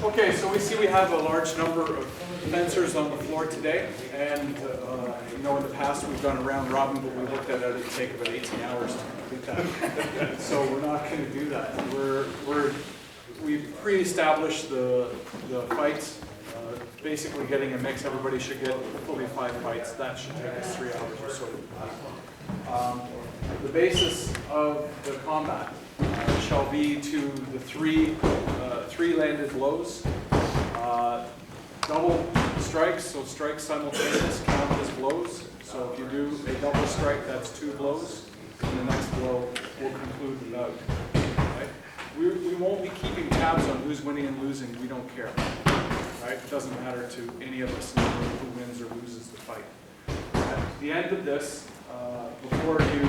Okay, so we see we have a large number of fencers on the floor today, and you know, in the past we've done a round robin, but we looked at it, it'd take about 18 hours to complete that. So we're not going to do that. We've pre-established the fights, basically getting a mix. Everybody should get fully 5 fights. That should take us 3 hours or so. The basis of the combat shall be to the three landed blows. Double strikes, so strikes simultaneous count as blows. So if you do a double strike, that's 2 blows, and the next blow will conclude the bout. Okay? We won't be keeping tabs on who's winning and losing. We don't care. Right? It doesn't matter to any of us who wins or loses the fight. At the end of this, before you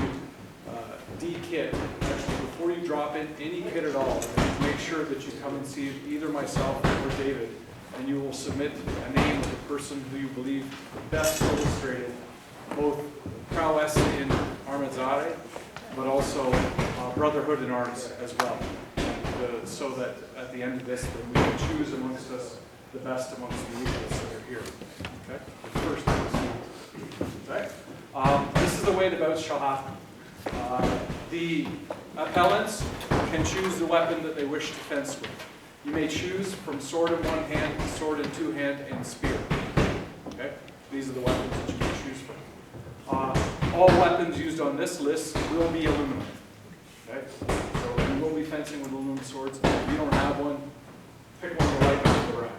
de-kit, actually before you drop in any kit at all, make sure that you come and see either myself or David, and you will submit a name of the person who you believe best illustrated both prowess in armoured, but also brotherhood in arms as well. So that at the end of this, then we can choose amongst us the best amongst the equals that are here. Okay? The first. Okay? This is the way the bouts shall happen. The appellants can choose the weapon that they wish to fence with. You may choose from sword in one hand, sword in 2 hand, and spear. Okay? These are the weapons that you can choose from. All weapons used on this list will be aluminum. Okay? So you will be fencing with aluminum swords. If you don't have one, pick one you like out of the rack.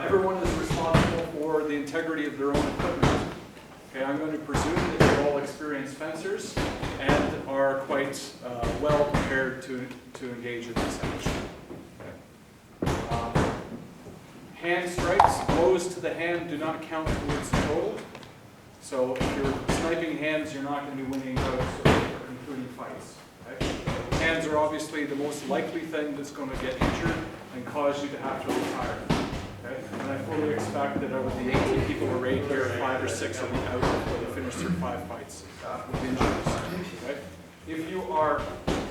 Everyone is responsible for the integrity of their own equipment. Okay, I'm going to presume that you're all experienced fencers and are quite well prepared to engage in this action. Okay. Hand strikes, blows to the hand do not count towards the total. So if you're sniping hands, you're not going to be winning bouts or concluding fights. Okay? Hands are obviously the most likely thing that's going to get injured and cause you to have to retire. Okay? And I fully expect that out of the 18 people who are right here, 5 or 6 will be out before they finish their 5 fights with injuries. Okay? If you are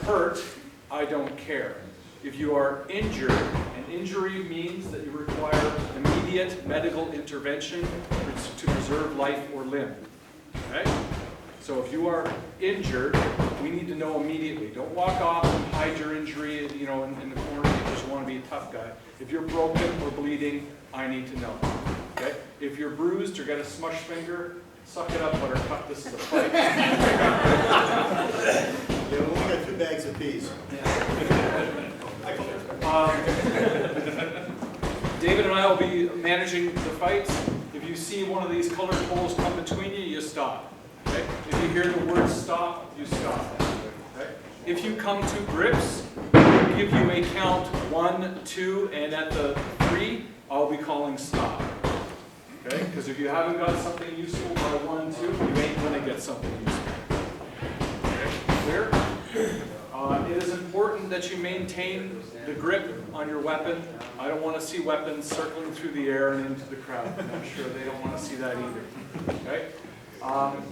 hurt, I don't care. If you are injured, an injury means that you require immediate medical intervention to preserve life or limb. Okay? So if you are injured, we need to know immediately. Don't walk off and hide your injury, you know, in the corner because you want to be a tough guy. If you're broken or bleeding, I need to know. Okay? If you're bruised or got a smush finger, suck it up, buttercup. This is a fight. Yeah, we only got 2 bags of peas. David and I will be managing the fights. If you see one of these colored poles come between you, you stop. Okay? If you hear the word stop, you stop. Okay? If you come to grips, we'll give you a count 1, 2, and at the 3, I'll be calling stop. Okay? Because if you haven't got something useful by 1, 2, you ain't going to get something useful. Okay? Clear? It is important that you maintain the grip on your weapon. I don't want to see weapons circling through the air and into the crowd. I'm sure they don't want to see that either. Okay?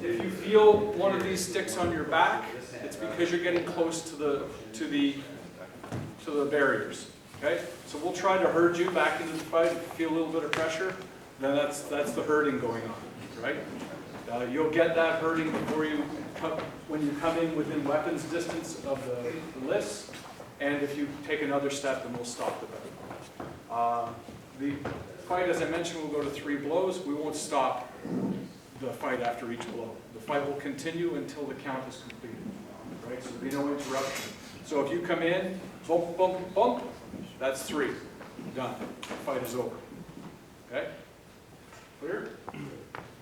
If you feel one of these sticks on your back, it's because you're getting close to the barriers. Okay? So we'll try to herd you back into the fight. If you feel a little bit of pressure, then that's the herding going on. Right? You'll get that herding before you when you come in within weapons distance of the list, and if you take another step, then we'll stop the bout. The fight, as I mentioned, will go to 3 blows. We won't stop the fight after each blow. The fight will continue until the count is completed. Right? So there'll be no interruption. So if you come in, bump, bump, bump, that's 3. Done. The fight is over. Okay? Clear?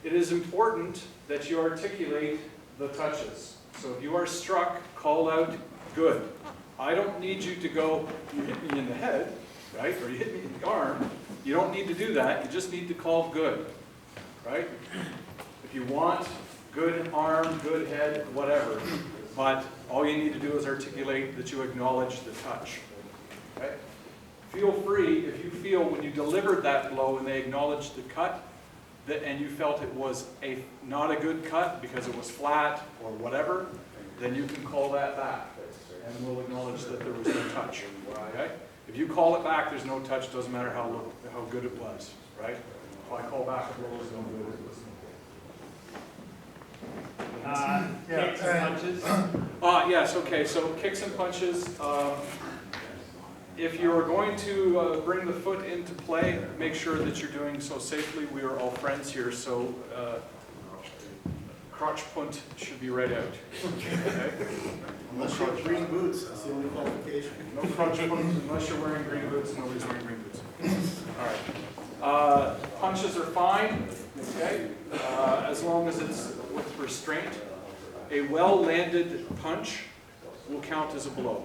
It is important that you articulate the touches. So if you are struck, call out good. I don't need you to go, you hit me in the head, right? Or you hit me in the arm. You don't need to do that. You just need to call good, right? If you want good arm, good head, whatever. But all you need to do is articulate that you acknowledge the touch. Okay? Feel free, if you feel when you delivered that blow and they acknowledged the cut, and you felt it was not a good cut because it was flat or whatever, then you can call that back. and we'll acknowledge that there was no touch, okay? If you call it back, there's no touch, doesn't matter how good it was, right? If I call back, it was no good, it was Kicks and punches. yes, okay, so kicks and punches. If you're going to bring the foot into play, make sure that you're doing so safely. We are all friends here, so crotch punt should be read out. Okay? Unless you have green boots, that's the only qualification. No crotch punt unless you're wearing green boots. Nobody's wearing green boots. All right. Punches are fine, okay, as long as it's with restraint. A well-landed punch will count as a blow.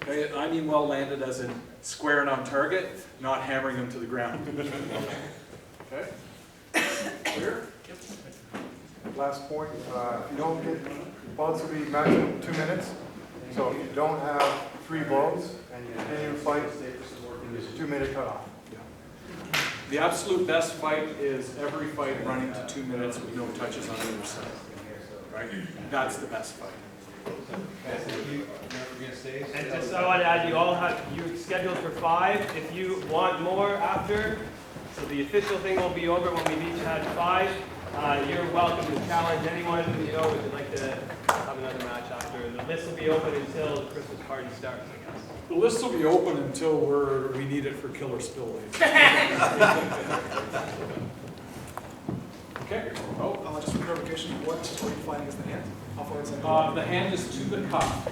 Okay, I mean well-landed as in square and on target, not hammering them to the ground. Okay? Clear? Yep. Last point, if you don't get, bullets will be maximum 2 minutes. So if you don't have 3 blows and you continue to fight, there's a 2-minute cutoff. The absolute best fight is every fight running to 2 minutes with no touches on either side. Right? That's the best fight. And just I want to add, you all have, you scheduled for 5. If you want more after, so the official thing will be over when we've each had 5. You're welcome to challenge anyone, would you like to have another match after. The list will be open until the Christmas party starts, I guess. The list will be open until we need it for killer spill later. Okay. Oh. Just for clarification, what are you defining as the hand? How far is that? The hand is to the cuff.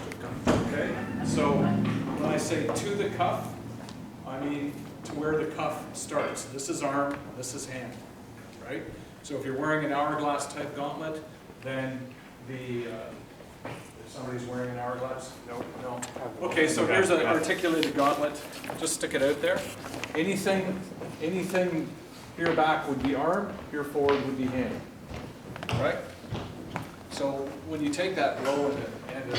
Okay. So when I say to the cuff, I mean to where the cuff starts. This is arm, this is hand. Right? So if you're wearing an hourglass type gauntlet, then if somebody's wearing an hourglass, no. Okay, so here's an articulated gauntlet. Just stick it out there. Anything here back would be arm, here forward would be hand. Right? So when you take that blow and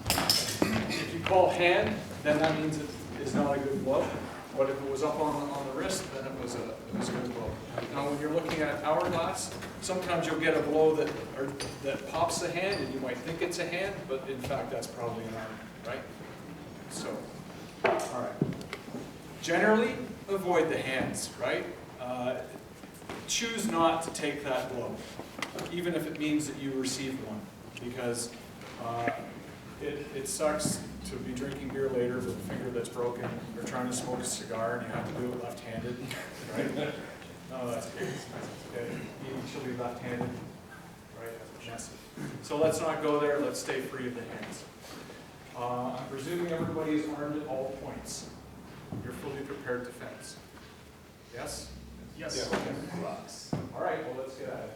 if you call hand, then that means it is not a good blow. But if it was up on the wrist, then it was a good blow. Now when you're looking at hourglass, sometimes you'll get a blow that pops the hand and you might think it's a hand, but in fact that's probably an arm, right? So, all right. Generally, avoid the hands, right? Choose not to take that blow, even if it means that you receive one, because it sucks to be drinking beer later with a finger that's broken, or trying to smoke a cigar and you have to do it left-handed, right? No, that's great. Okay. Eating chili left-handed, right? That's messy. So let's not go there. Let's stay free of the hands. I'm presuming everybody is armed at all points. You're fully prepared to fence. Yes? Yes. Yeah, okay. All right, well, let's get at it.